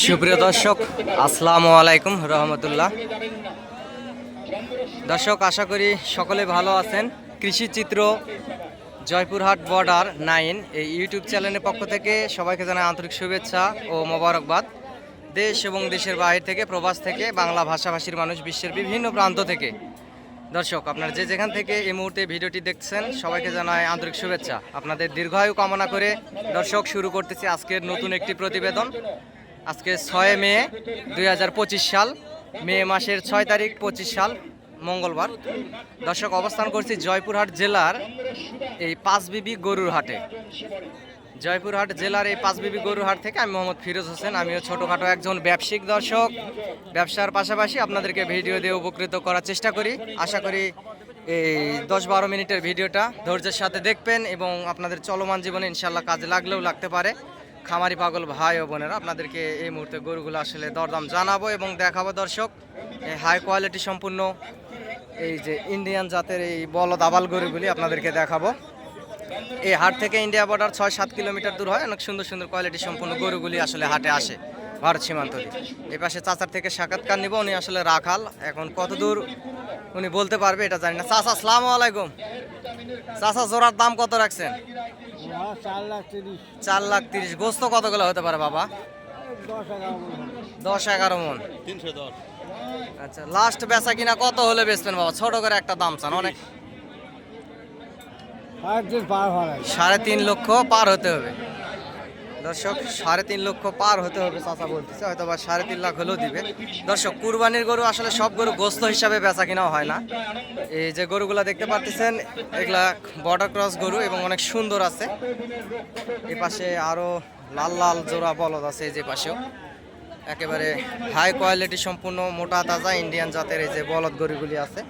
সুপ্রিয় দর্শক, আসসালামু আলাইকুম রহমতুল্লাহ। দর্শক, আশা করি সকলে ভালো আছেন। কৃষি চিত্র জয়পুরহাট বর্ডার 9 এই ইউটিউব চ্যানেলের পক্ষ থেকে সবাইকে জানাই আন্তরিক শুভেচ্ছা ও মোবারকবাদ। দেশ এবং দেশের বাইরে থেকে, প্রবাস থেকে, বাংলা ভাষাভাষীর মানুষ, বিশ্বের বিভিন্ন প্রান্ত থেকে দর্শক, আপনারা যে যেখান থেকে এই মুহূর্তে ভিডিওটি দেখছেন সবাইকে জানাই আন্তরিক শুভেচ্ছা। আপনাদের দীর্ঘায়ু কামনা করে দর্শক শুরু করতেছি আজকের নতুন একটি প্রতিবেদন। আজকে 6 মে 2025 সাল, মে মাসের 6 তারিখ 25 সাল মঙ্গলবার। দর্শক, অবস্থান করছি জয়পুরহাট জেলার এই পাঁচবিবি গরুর হাটে। জয়পুরহাট জেলার এই পাঁচবিবি গরুর হাট থেকে আমি মোহাম্মদ ফিরোজ হোসেন। আমিও ছোটোখাটো একজন ব্যবসায়িক দর্শক। ব্যবসার পাশাপাশি আপনাদেরকে ভিডিও দিয়ে উপকৃত করার চেষ্টা করি। আশা করি এই 10-12 মিনিটের ভিডিওটা ধৈর্যের সাথে দেখবেন এবং আপনাদের চলমান জীবনে ইনশাল্লাহ কাজে লাগলেও লাগতে পারে। খামারি পাগল ভাই ও বোনেরা, আপনাদেরকে এই মুহূর্তে গরুগুলো আসলে দরদাম জানাবো এবং দেখাবো। দর্শক, এই হাই কোয়ালিটি সম্পূর্ণ এই যে ইন্ডিয়ান জাতের এই বলদ আবাল গরুগুলি আপনাদেরকে দেখাবো। এই হাট থেকে ইন্ডিয়া বর্ডার 6-7 কিলোমিটার দূর হয়। অনেক সুন্দর সুন্দর কোয়ালিটি সম্পূর্ণ গরুগুলি আসলে হাটে আসে ভারত সীমান্ত দিয়ে। এই পাশে চাচার থেকে সাক্ষাৎকার নিব। উনি আসলে রাখাল, এখন কত দূর উনি বলতে পারবে এটা জানি না। চাচা, আসসালামু আলাইকুম। চাচা, জোড়ার দাম কত রাখছেন? 4,30,000। গোস্ত কতগুলো হতে পারে বাবা? 10-11 মন। 310। আচ্ছা, লাস্ট বেচা কিনা কত হলে বেচবেন বাবা? ছোট করে একটা দাম চান। অনেক 3.5 লক্ষ পার হতে হবে দর্শক, 3.5 লক্ষ পার হতে হবে চাচা বলতেছে। হয়তো বা 3.5 লাখ হলেও দিবে। দর্শক, কুরবানির গরু আসলে সব গরু গোস্ত হিসাবে বেচা কিনাও হয় না। এই যে গরুগুলা দেখতে পাচ্ছেন এগুলা বর্ডার ক্রস গরু এবং অনেক সুন্দর আছে। এই পাশে আরো লাল লাল জোড়া বলদ আছে। এই যে পাশেও একেবারে হাই কোয়ালিটি সম্পূর্ণ মোটা তাজা ইন্ডিয়ান জাতের এই যে বলদ গরুগুলি আছে।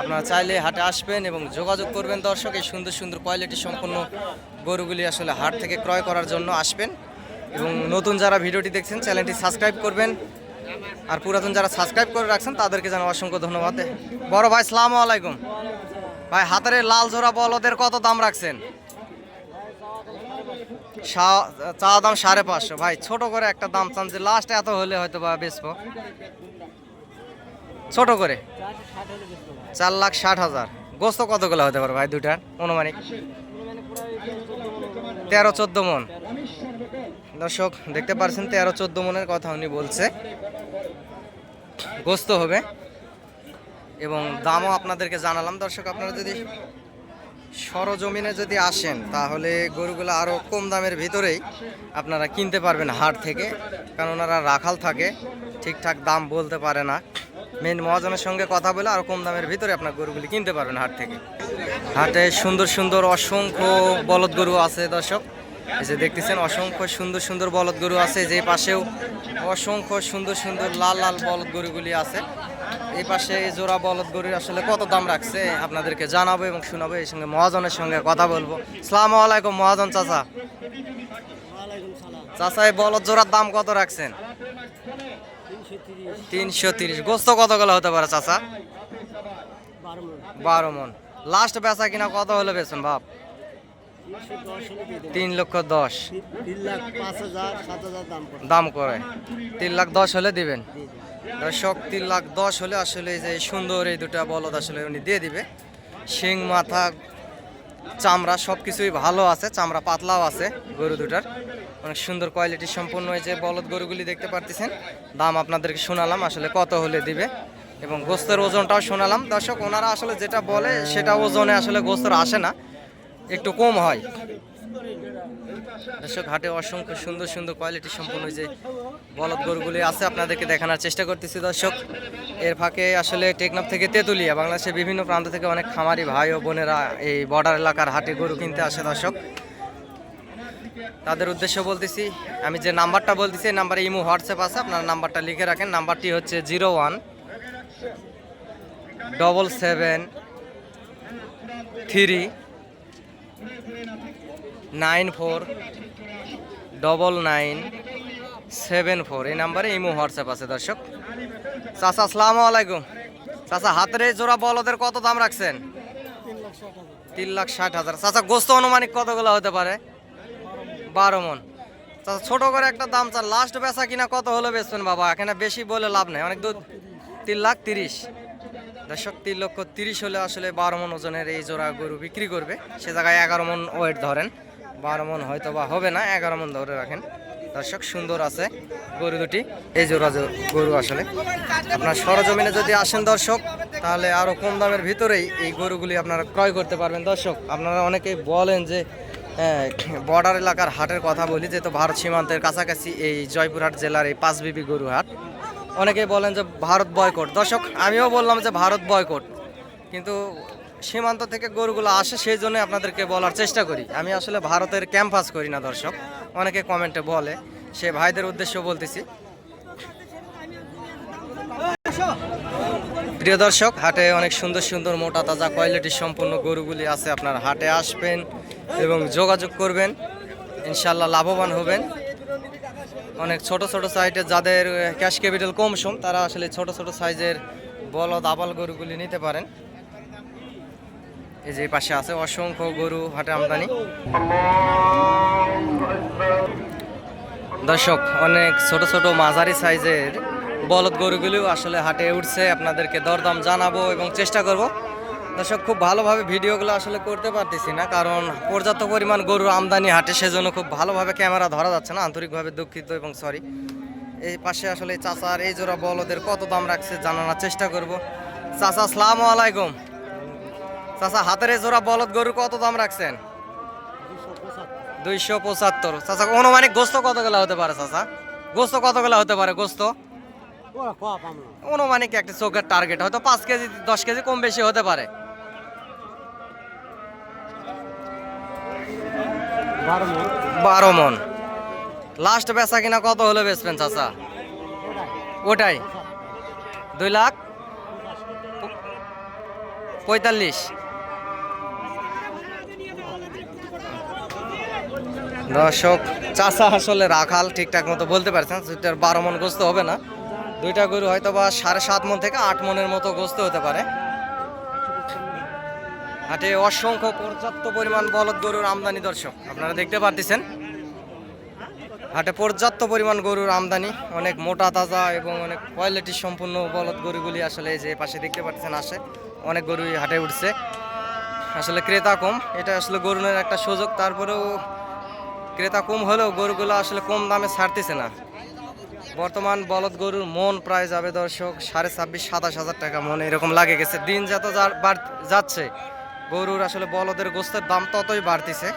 আপনারা চাইলে হাটে আসবেন এবং যোগাযোগ করবেন। দর্শক, এই সুন্দর সুন্দর কোয়ালিটি সম্পূর্ণ গরুগুলি আসলে হাট থেকে ক্রয় করার জন্য আসবেন। এবং নতুন যারা ভিডিওটি দেখছেন চ্যানেলটি সাবস্ক্রাইব করবেন, আর পুরাতন যারা সাবস্ক্রাইব করে রাখছেন তাদেরকে জানাই অসংখ্য ধন্যবাদ। বড় ভাই, আসসালামু আলাইকুম। ভাই, হাতের লাল জোড়া বলদের কত দাম রাখছেন? চা দাম 550। ভাই, ছোট করে একটা দাম চান যে লাস্ট এত হলে হয়তো বা বেচবো। ছোট করে 4,60,000। গোস্ত কতগুলো হতে পারে ভাই দুটার অনুমানিক? 13-14 মন। দর্শক, দেখতে পাচ্ছেন 13-14 মনের কথা উনি বলছে গোস্ত হবে এবং দামও আপনাদেরকে জানালাম। দর্শক, আপনারা যদি সরজমিনে যদি আসেন তাহলে গরুগুলো আরও কম দামের ভিতরেই আপনারা কিনতে পারবেন হাট থেকে, কারণ ওনারা রাখাল থাকে, ঠিকঠাক দাম বলতে পারে না। মেন মহাজনের সঙ্গে কথা বলে আরও কম দামের ভিতরে আপনার গরুগুলি কিনতে পারবেন হাট থেকে। হাটে সুন্দর সুন্দর অসংখ্য বলদ গরু আছে দর্শক। এই যে দেখতেছেন অসংখ্য সুন্দর সুন্দর বলদ গরু আছে। যে পাশেও অসংখ্য সুন্দর সুন্দর লাল লাল বলদ গরুগুলি আছে। এই পাশে এই জোড়া বলদ গরুর আসলে কত দাম রাখছে আপনাদেরকে জানাবো এবং শোনাবো। এই সঙ্গে মহাজনের সঙ্গে কথা বলবো। আসসালামু আলাইকুম মহাজন চাচা। চাচা, এই বলদ জোড়ার দাম কত রাখছেন? 330। গোস্ত কতগুলো হতে পারে চাচা? 12 মন। লাস্ট বেচা কিনা কত হলে বেচুন বাপ? 3,10,00,000। 3,05,000-7,000 দাম করে 3,10,000 হলে দিবেন। দর্শক, 3,10,000 হলে আসলে যে সুন্দর এই দুটা বলদ আসলে উনি দিয়ে দিবে। শিং, মাথা, চামড়া সব কিছুই ভালো আছে, চামড়া পাতলাও আছে গরু দুটার। অনেক সুন্দর কোয়ালিটি সম্পূর্ণ এই যে বলদ গরুগুলি দেখতে পারতেছেন। দাম আপনাদেরকে শোনালাম আসলে কত হলে দিবে এবং গোস্তের ওজনটাও শোনালাম। দর্শক, ওনারা আসলে যেটা বলে সেটা ওজনে আসলে গোস্তের আসে না, একটু কম হয়। দর্শক, হাটে অসংখ্য সুন্দর সুন্দর কোয়ালিটি সম্পূর্ণ যে বলদ গরুগুলি আছে আপনাদেরকে দেখানোর চেষ্টা করতেছি। দর্শক, এর ফাঁকে আসলে টেকনাফ থেকে তেঁতুলিয়া, বাংলাদেশের বিভিন্ন প্রান্ত থেকে অনেক খামারি ভাই ও বোনেরা এই বর্ডার এলাকার হাটে গরু কিনতে আসে। দর্শক, তাদের উদ্দেশ্য বলতেছি, আমি যে নাম্বারটা বলতেছি এই নাম্বারে ইমো হোয়াটসঅ্যাপ আছে, আপনারা নাম্বারটা লিখে রাখেন। নাম্বারটি হচ্ছে 0177399974। এই নাম্বারে ইমো হোয়াটসঅ্যাপ আছে। দর্শক, চাচা, আসসালামু আলাইকুম। চাচা, হাতের এই জোড়া বলদের কত দাম রাখছেন? 3,60,000। চাচা, গোস্ত অনুমানিক কতগুলো হতে পারে? 12 মন। ছোট করে একটা দাম চান, লাস্ট বেচা কিনা কত হলে বেচবেন বাবা? এখানে বেশি বলে লাভ নেই, অনেক দূর। 3,30,000 দর্শক, 3,30,000 হলে আসলে 12 মন ওজনের এই জোড়া গরু বিক্রি করবে। সে জায়গায় 11 মন ওয়েট ধরেন, 12 মন হয়তো বা হবে না, 11 মন ধরে রাখেন দর্শক। সুন্দর আছে গরু দুটি, এই জোড়া গরু আসলে আপনার সরজমিনে যদি আসেন দর্শক, তাহলে আরও কম দামের ভিতরেই এই গরুগুলি আপনারা ক্রয় করতে পারবেন দর্শক। আপনারা অনেকেই বলেন যে বর্ডার এলাকার হাটের কথা বলি, যেহেতু ভারত সীমান্তের কাছাকাছি এই জয়পুরহাট জেলার এই পাঁচবিবি গরু হাট। অনেকেই বলেন যে ভারত বয়কট। দর্শক, আমিও বললাম যে ভারত বয়কট, কিন্তু সীমান্ত থেকে গরুগুলো আসে, সেই জন্য আপনাদেরকে বলার চেষ্টা করি। আমি আসলে ভারতের ক্যাম্পাস করি না দর্শক, অনেকে কমেন্টে বলে, সে ভাইদের উদ্দেশ্যে বলতেছি। প্রিয় দর্শক, হাটে অনেক সুন্দর সুন্দর মোটা তাজা কোয়ালিটির সম্পূর্ণ গরুগুলি আছে। আপনার হাটে আসবেন এবং যোগাযোগ করবেন, ইনশাল্লাহ লাভবান হবেন। অনেক ছোট ছোট সাইজের যাদের ক্যাশ ক্যাপিটাল কম সম, তারা আসলে ছোট ছোট সাইজের বলদ আবাল গরুগুলি নিতে পারেন। এই যে পাশে আছে অসংখ্য গরু হাটে আমদানি দর্শক। অনেক ছোট ছোট মাঝারি সাইজের বলদ গরুগুলিও আসলে হাটে উঠছে। আপনাদেরকে দরদাম জানাবো এবং চেষ্টা করব দর্শক। খুব ভালোভাবে ভিডিওগুলো আসলে করতে পারতেছি না, কারণ পর্যাপ্ত পরিমাণ গরুর আমদানি হাটে, সেজন্য খুব ভালোভাবে ক্যামেরা ধরা যাচ্ছে না। আন্তরিকভাবে দুঃখিত এবং সরি। এই পাশে আসলে চাচার এই জোড়া বলদের কত দাম রাখছে জানানোর চেষ্টা করব। চাচা, আসসালামু আলাইকুম। চাচা, হাতের এই জোড়া বলদ গরু কত দাম রাখছেন? 275। চাচা, অনুমানিক গোস্ত কত গেলা হতে পারে? চাচা, গোস্ত কত গেলা হতে পারে? গোস্ত অনুমানিক একটা চোখের টার্গেট হয়তো 5 কেজি 10 কেজি কম বেশি হতে পারে। 12 মন। লাস্ট বেচা কিনা কত হলে বেচবেন চাচা? ওটাই 2,45,000। দর্শক, চাচা আসলে রাখাল, ঠিকঠাক মতো বলতে পারছেন। 12 মন গোস্ত হবে না, দুইটা গরু হয়তো বা 7.5 মন থেকে 8 মনের মতো গোস্ত হতে পারে। হাটে অসংখ্য পর্যাপ্ত পরিমাণ বলদ গরুর আমদানি দর্শক, আপনারা দেখতে পারতেছেন। হাটে পর্যাপ্ত পরিমাণ গরুর আমদানি, অনেক মোটা তাজা এবং অনেক কোয়ালিটি সম্পূর্ণ বলদ গরুগুলি আসলে যে পাশে দেখতে পাচ্ছেন আসে। অনেক গরুই হাটে উঠছে, আসলে ক্রেতা কম, এটা আসলে গরুনের একটা সুযোগ। তারপরেও ক্রেতা কম হলেও গরুগুলো আসলে কম দামে ছাড়তেছে না। বর্তমান বলদ গরুর মন প্রায় যাবে দর্শক 26,000-27,000 টাকা মন, এরকম লাগে গেছে। দিন যত যাচ্ছে গরুর আসলে বলদের গোস্তের দাম ততই বাড়তিছে।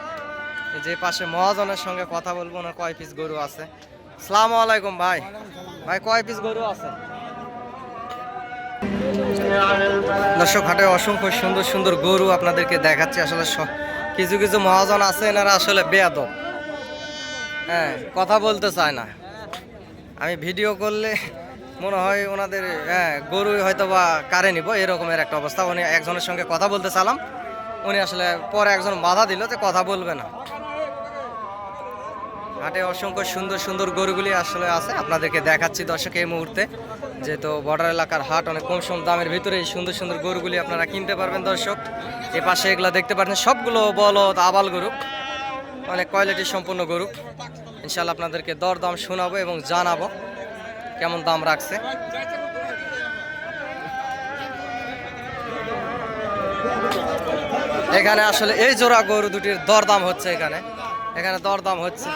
যে পাশে মহাজনের সঙ্গে কথা বলবো না, কয় পিস গরু আছে। আসসালামু আলাইকুম ভাই। ভাই, কয় পিস গরু আছে? দর্শক, হাটে অসংখ্য সুন্দর সুন্দর গরু আপনাদেরকে দেখাচ্ছি। আসলে কিছু কিছু মহাজন আছে, এনারা আসলে বেয়াদব, হ্যাঁ, কথা বলতে চায় না। আমি ভিডিও করলে মনে হয় ওনাদের গরু হয়তো বা কারে নিব, এরকমের একটা অবস্থা। উনি একজনের সঙ্গে কথা বলতে চালাম, উনি আসলে পরে একজন বাধা দিল যে কথা বলবে না। হাটে অসংখ্য সুন্দর সুন্দর গরুগুলি আসলে আছে, আপনাদেরকে দেখাচ্ছি দর্শক এই মুহূর্তে। যেহেতু বর্ডার এলাকার হাট, অনেক কম সম দামের ভিতরে এই সুন্দর সুন্দর গরুগুলি আপনারা কিনতে পারবেন দর্শক। এ পাশে এগুলা দেখতে পাচ্ছেন, সবগুলো বলদ আবাল গরু, অনেক কোয়ালিটি সম্পূর্ণ গরু। ইনশাল্লাহ আপনাদেরকে দরদাম শোনাবো এবং জানাবো কেমন দাম রাখছে। এখানে আসলে এই জোড়া গরু দুটির দরদাম হচ্ছে, এখানে দরদাম হচ্ছে।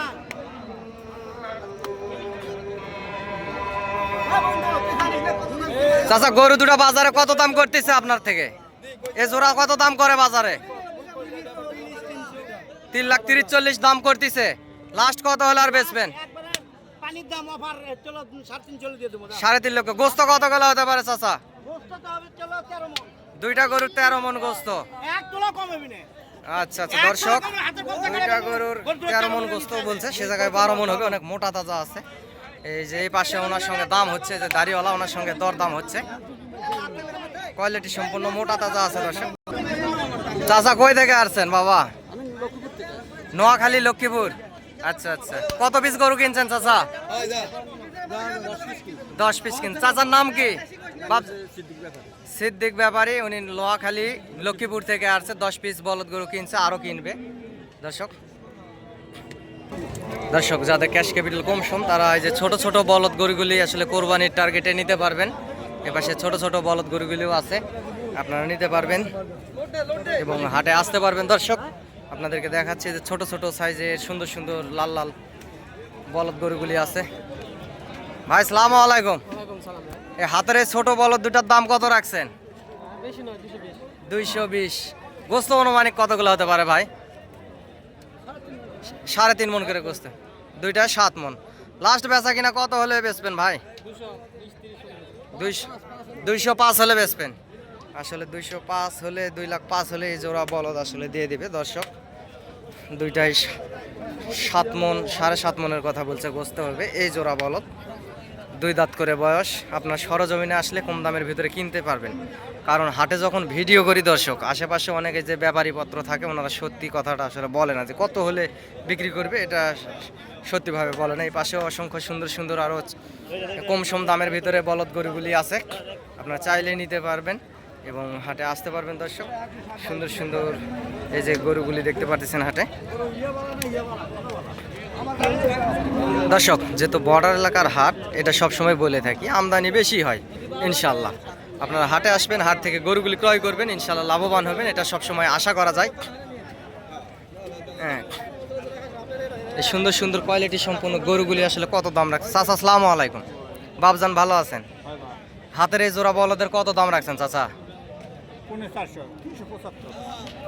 চাচা, গরু দুটা বাজারে কত দাম করতেছে আপনার থেকে? এ জোড়া কত দাম করে বাজারে? 3,30,000-40,000 দাম করতেছে। লাস্ট কত হলে আর বেচবেন? 3.5 লক্ষ। গোস্ত কত গেলে হতে পারে চাচা? দুইটা গরুর 13 মন গোস্ত। আচ্ছা আচ্ছা দর্শক, দুইটা গরুর 13 মন গোস্ত বলছে, সে জায়গায় 12 মন হবে। অনেক মোটা তাজা আছে। এই যে এই পাশে ওনার সঙ্গে দাম হচ্ছে, যে দাড়িওয়ালা, ওনার সঙ্গে দরদাম হচ্ছে। কোয়ালিটি সম্পূর্ণ মোটা তাজা আছে দর্শক। চাচা, কই থেকে আসছেন বাবা? নোয়াখালী, লক্ষ্মীপুর। আচ্ছা আচ্ছা, কত পিস গরু কিনছেন চাচা? 10 পিস কিনছেন। চাচার নাম কি? সিদ্দিক ব্যাপারী, উনি নোয়াখালী লক্ষ্মীপুর থেকে আসছে। 10 পিস বলদ গরু কিনছে, আরো কিনবে দর্শক। দর্শক যাদের ক্যাশ ক্যাপিটাল কম সম তারা এই যে ছোট ছোট বলদ গরুগুলি আসলে কোরবানির টার্গেটে নিতে পারবেন। এপাশে ছোট ছোট বলদ গরুগুলিও আছে, আপনারা নিতে পারবেন এবং হাটে আসতে পারবেন। দর্শক আপনাদেরকে দেখাচ্ছি যে ছোট ছোট সাইজের সুন্দর সুন্দর লাল লাল বলদ গরুগুলি আছে। ভাই আসসালামু আলাইকুম। এই হাতের এই ছোট বলদ দুটার দাম কত রাখছেন? 220। গোস্ত অনুমানিক কতগুলো হতে পারে ভাই? 3.5 মন করে গোস্ত, দুইটা 7 মন। লাস্ট বেচা কিনা কত হলে বেচবেন ভাই? 205 হলে বেচবেন। আসলে 205 হলে 2,05,000 হলে এই জোড়া বলদ আসলে দিয়ে দিবে। দর্শক দুইটাই 7 মন 7.5 মনের কথা বলছে গোস্ত হবে এই জোড়া বলদ। 2 দাঁত করে বয়স। আপনার সরজমিনে আসলে কম দামের ভিতরে কিনতে পারবেন, কারণ হাটে যখন ভিডিও করি দর্শক আশেপাশে অনেকে যে ব্যাপারীপত্র থাকে ওনারা সত্যি কথাটা আসলে বলে না যে কত হলে বিক্রি করবে, এটা সত্যিভাবে বলে না। এই পাশেও অসংখ্য সুন্দর সুন্দর আরও কম সম দামের ভিতরে বলদ গরুগুলি আছে, আপনারা চাইলে নিতে পারবেন এবং হাটে আসতে পারবেন। দর্শক সুন্দর সুন্দর এই যে গরুগুলি দেখতে পাচ্ছেন হাটে। দর্শক যেহেতু বর্ডার এলাকার হাট, এটা সবসময় বলে থাকি আমদানি বেশি হয়। ইনশাল্লাহ আপনারা হাটে আসবেন, হাট থেকে গরুগুলি ক্রয় করবেন, ইনশাল্লাহ লাভবান হবেন, এটা সবসময় আশা করা যায়। হ্যাঁ, এই সুন্দর সুন্দর কোয়ালিটি সম্পূর্ণ গরুগুলি আসলে কত দাম রাখছেন? চাচা আসসালামু আলাইকুম। বাবজান ভালো আছেন? হাতের এই জোড়া বলদের কত দাম রাখছেন চাচা?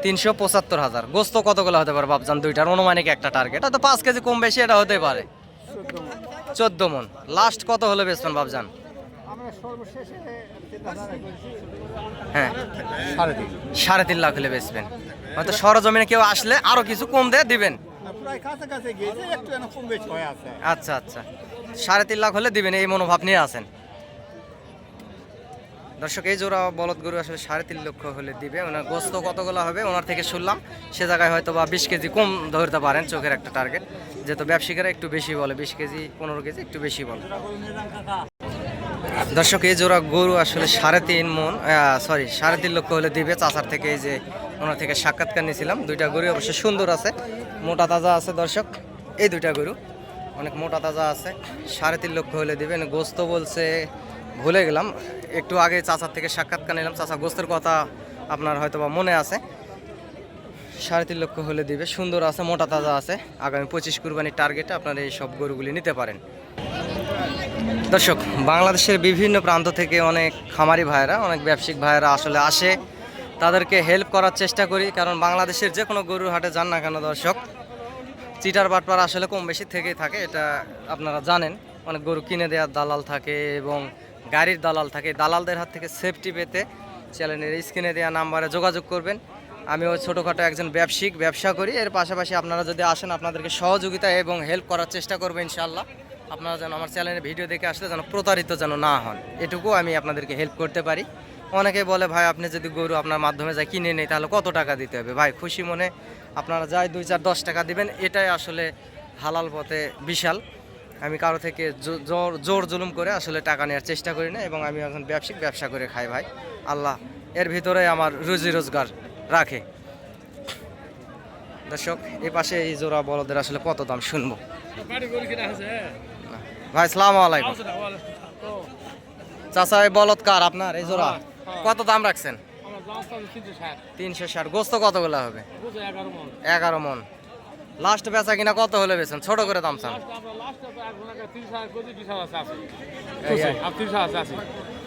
375,000। গোস্ত কতগুলো হতে পারে বাবজান দুইটার অনুমানিক একটা টার্গেট? তো 5 কেজি কম বেশি এটা হতে পারে। 14 মন। লাস্ট কত হলে বেচবেন বাবজান? হ্যাঁ 3.5 লাখ হলে বেচবেন। হয়তো সরজমিনে কেউ আসলে আরো কিছু কম দিয়ে দিবেন। আচ্ছা আচ্ছা, 3.5 লাখ হলে দিবেন এই মনোভাব নিয়ে আছেন। দর্শক এই জোড়া বলদ গরু আসলে 3.5 লক্ষ হলে দিবে। ওনার গোস্ত কতগুলো হবে ওনার থেকে শুনলাম, সে জায়গায় হয়তো বা 20 কেজি কম ধরতে পারেন, চোখের একটা টার্গেট। যেহেতু ব্যবসায়ীরা একটু বেশি বলে, 20 কেজি 15 কেজি একটু বেশি বলে। দর্শক এই জোড়া গরু আসলে 3.5 মন 3.5 লক্ষ হলে দিবে চাচার থেকে। এই যে ওনার থেকে সাক্ষাৎকার নিয়েছিলাম, দুইটা গরু অবশ্য সুন্দর আছে, মোটা তাজা আছে। দর্শক এই দুইটা গরু অনেক মোটা তাজা আছে, 3.5 লক্ষ হলে দিবেন। গোস্ত বলছে ভুলে গেলাম, একটু আগে চাচার থেকে সাক্ষাৎকার নিলাম, চাচা গোস্তের কথা আপনার হয়তো বা মনে আছে। 3.5 লক্ষ হলে দিবে, সুন্দর আছে, মোটা তাজা আছে। আগামী 25 কুরবানির টার্গেটে আপনারা এই সব গরুগুলি নিতে পারেন। দর্শক বাংলাদেশের বিভিন্ন প্রান্ত থেকে অনেক খামারি ভাইয়েরা, অনেক ব্যবসায়িক ভাইয়েরা আসলে আসে, তাদেরকে হেল্প করার চেষ্টা করি। কারণ বাংলাদেশের যে কোনো গরুর হাটে যান না কেন দর্শক, চিটার বাটপার আসলে কম বেশি থেকেই থাকে, এটা আপনারা জানেন। অনেক গরু কিনে দেওয়ার দালাল থাকে এবং গাড়ির দালাল থাকে। দালালদের হাত থেকে সেফটি পেতে চ্যানেলের স্ক্রিনে দেওয়া নাম্বারে যোগাযোগ করবেন। আমিও ছোটোখাটো একজন ব্যবসায়িক, ব্যবসা করি। এর পাশাপাশি আপনারা যদি আসেন আপনাদেরকে সহযোগিতা এবং হেল্প করার চেষ্টা করবো ইনশাল্লাহ। আপনারা যেন আমার চ্যানেলে ভিডিও দেখে আসলে যেন প্রতারিত যেন না হন, এটুকু আমি আপনাদেরকে হেল্প করতে পারি। অনেকে বলে ভাই আপনি যদি গরু আপনার মাধ্যমে যাই কিনে নেই তাহলে কত টাকা দিতে হবে? ভাই খুশি মনে আপনারা যাই 2, 4, 10 টাকা দিবেন, এটাই আসলে হালাল পথে বিশাল। আমি কারো থেকে জোর জুলুম করে আসলে টাকা নেওয়ার চেষ্টা করি না, এবং আমি এখন ব্যবসায়িক, ব্যবসা করে খাই ভাই। আল্লাহ এর ভিতরে আমার রুজি রোজগার রাখে। দর্শক এই পাশে এই জোড়া বলদের আসলে কত দাম শুনবো। ভাই আসসালামু আলাইকুম। চাচা এই বলদ কার আপনার এই জোড়া? কত দাম রাখছেন? 360। গোস্ত কতগুলো হবে? 11 মন। লাস্ট বেচা কিনা কত হলে বেচেন? ছোট করে দাম চান?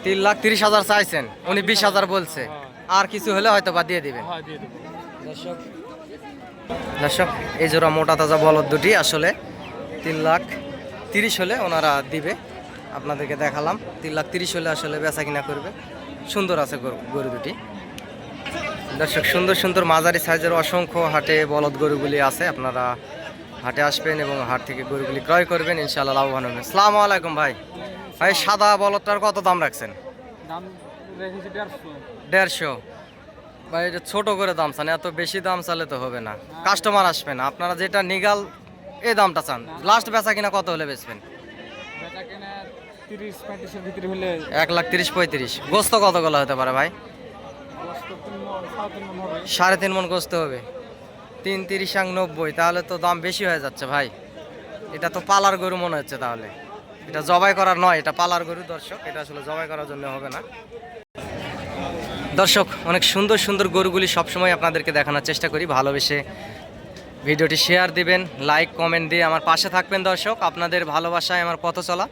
3,30,000 চাইছেন, উনি 20,000 বলছে। আর কিছু হলে হয়তো বা দিয়ে দিবেন। দর্শক এই জোড়া মোটা তাজা বলদ দুটি আসলে 3,30,000 হলে ওনারা দিবে। আপনাদেরকে দেখালাম 3,30,000 হলে আসলে বেচা কিনা করবে। সুন্দর আছে গরু দুটি। দর্শক সুন্দর সুন্দর মাঝারি সাইজের অসংখ্য হাটে বলদ গরুগুলি আছে, আপনারা হাটে আসবেন এবং হাট থেকে গরুগুলি ক্রয় করবেন, ইনশাআল্লাহ লাভবান হবেন। আসসালামু আলাইকুম ভাই। ভাই সাদা বলদটার কত দাম রাখছেন? 150। ভাই এটা ছোট করে দাম চান, এত বেশি দাম চালে তো হবে না, কাস্টমার আসবে না। আপনারা যেটা নিগাল এই দামটা চান। লাস্ট বেচা কিনা কত হলে বেচবেন? 1,30,000-1,35,000। গোস্ত কতগুলো হতে পারে ভাই? 3.5 মন গোস্ত হবে। 3,30,000 90, তাহলে তো দাম বেশি হয়ে যাচ্ছে ভাই। এটা তো পালার গরু মনে হচ্ছে, তাহলে এটা জবাই করার নয়, এটা পালার গরু দর্শক, এটা আসলে জবাই করার জন্য হবে না। দর্শক, অনেক সুন্দর সুন্দর গরুগুলি সবসময় আপনাদেরকে দেখানোর চেষ্টা করি। ভালোবেসে ভিডিওটি শেয়ার দিবেন, লাইক কমেন্ট দিয়ে আমার পাশে থাকবেন দর্শক। আপনাদের ভালোবাসায় আমার পথ চলা।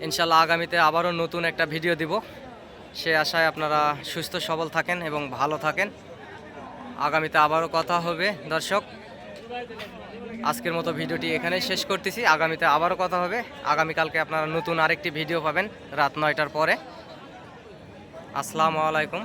ইনশাল্লাহ আগামীতে আবারও নতুন একটা ভিডিও দিব, সে আশায় আপনারা সুস্থ সবল থাকেন এবং ভালো থাকেন। আগামীতে আবারও কথা হবে দর্শক। আজকের মতো ভিডিওটি এখানেই শেষ করতেছি, আগামীতে আবারও কথা হবে। আগামীকালকে আপনারা নতুন আরেকটি ভিডিও পাবেন রাত 9টার পরে। আসসালামু আলাইকুম।